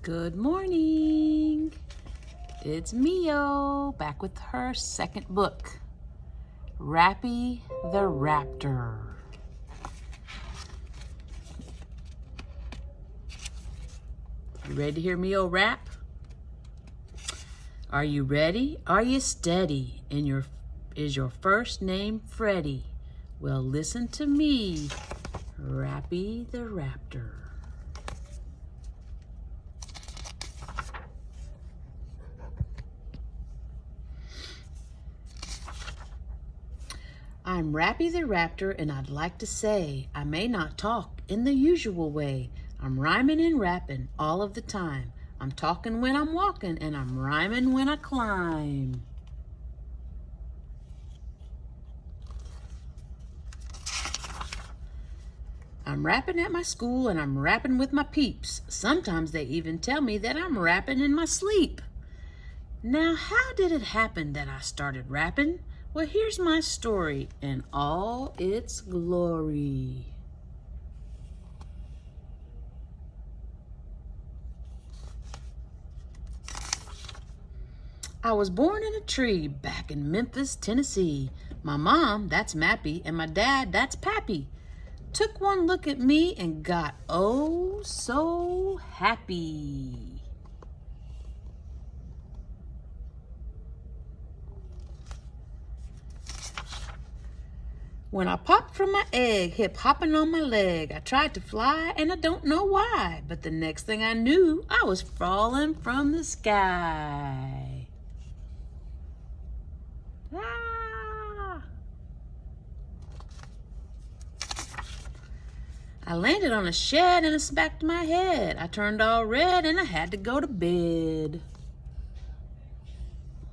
Good morning. It's MeYo back with her second book, Rappy the Raptor. You ready to hear MeYo rap? Are you ready? Are you steady? And is your first name Freddy? Well, listen to me, Rappy the Raptor. I'm Rappy the Raptor, and I'd like to say I may not talk in the usual way. I'm rhyming and rapping all of the time. I'm talking when I'm walking, and I'm rhyming when I climb. I'm rapping at my school, and I'm rapping with my peeps. Sometimes they even tell me that I'm rapping in my sleep. Now, how did it happen that I started rapping? Well, here's my story in all its glory. I was born in a tree back in Memphis, Tennessee. My mom, that's Mappy, and my dad, that's Pappy. Took one look at me and got oh so happy. When I popped from my egg, hip hopping on my leg, I tried to fly and I don't know why, but the next thing I knew, I was falling from the sky. Ah! I landed on a shed and it smacked my head. I turned all red and I had to go to bed.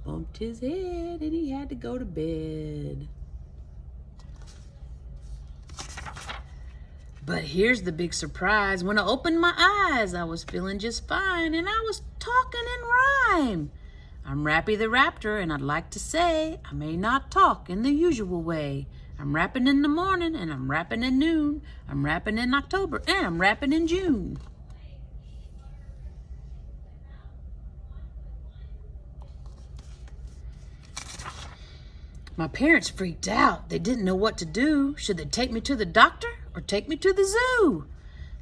Bumped his head and he had to go to bed. But here's the big surprise. When I opened my eyes, I was feeling just fine, and I was talking in rhyme. I'm Rappy the Raptor, and I'd like to say I may not talk in the usual way. I'm rapping in the morning, and I'm rapping at noon. I'm rapping in October, and I'm rapping in June. My parents freaked out. They didn't know what to do. Should they take me to the doctor or take me to the zoo?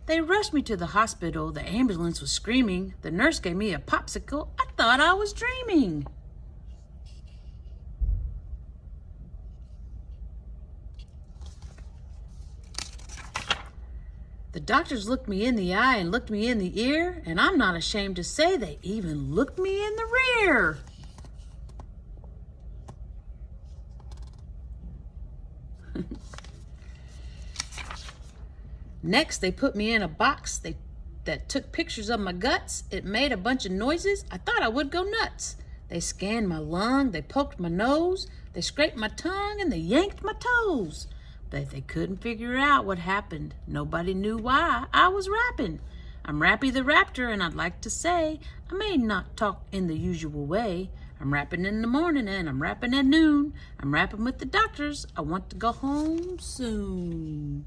They rushed me to the hospital. The ambulance was screaming. The nurse gave me a popsicle. I thought I was dreaming. The doctors looked me in the eye and looked me in the ear, and I'm not ashamed to say they even looked me in the rear. Next, they put me in a box that took pictures of my guts. It made a bunch of noises. I thought I would go nuts. They scanned my lung, they poked my nose, they scraped my tongue, and they yanked my toes. But they couldn't figure out what happened. Nobody knew why I was rapping. I'm Rappy the Raptor, and I'd like to say I may not talk in the usual way. I'm rapping in the morning and I'm rapping at noon. I'm rapping with the doctors. I want to go home soon.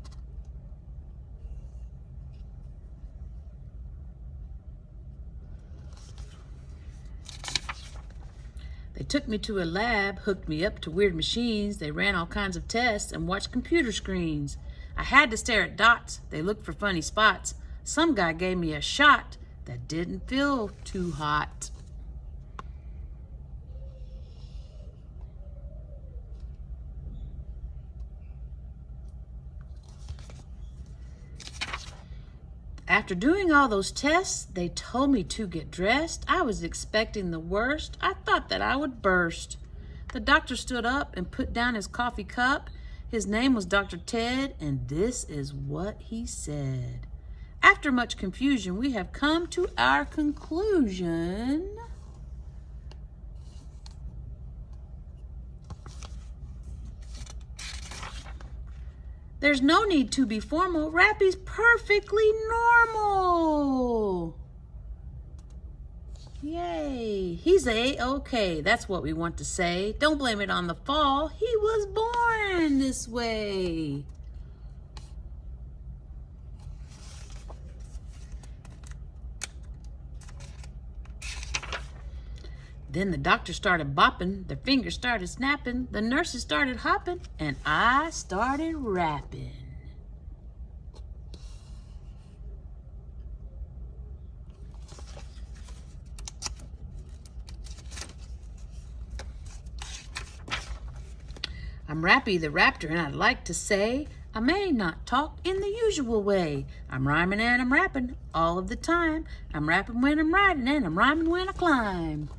They took me to a lab, hooked me up to weird machines. They ran all kinds of tests and watched computer screens. I had to stare at dots. They looked for funny spots. Some guy gave me a shot that didn't feel too hot. After doing all those tests, they told me to get dressed. I was expecting the worst. I thought that I would burst. The doctor stood up and put down his coffee cup. His name was Dr. Ted, and this is what he said. After much confusion, we have come to our conclusion. There's no need to be formal. Rappy's perfectly normal. Yay. He's A-OK. That's what we want to say. Don't blame it on the fall. He was born this way. Then the doctor started bopping, their fingers started snapping, the nurses started hopping, and I started rapping. I'm Rappy the Raptor, and I'd like to say I may not talk in the usual way. I'm rhyming and I'm rapping all of the time. I'm rapping when I'm riding and I'm rhyming when I climb.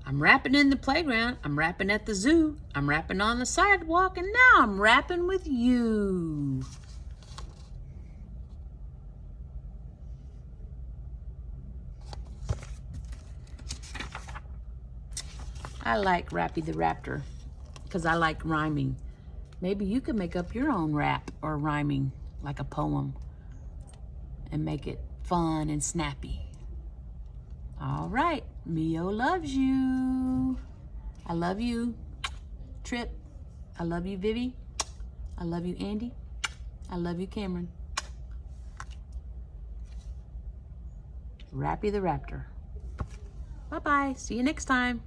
I'm rapping in the playground, I'm rapping at the zoo, I'm rapping on the sidewalk, and now I'm rapping with you. I like Rappy the Raptor because I like rhyming. Maybe you could make up your own rap or rhyming like a poem and make it fun and snappy. All right, MeYo loves you. I love you, Trip. I love you, Vivi. I love you, Andy. I love you, Cameron. Rappy the Raptor. Bye-bye. See you next time.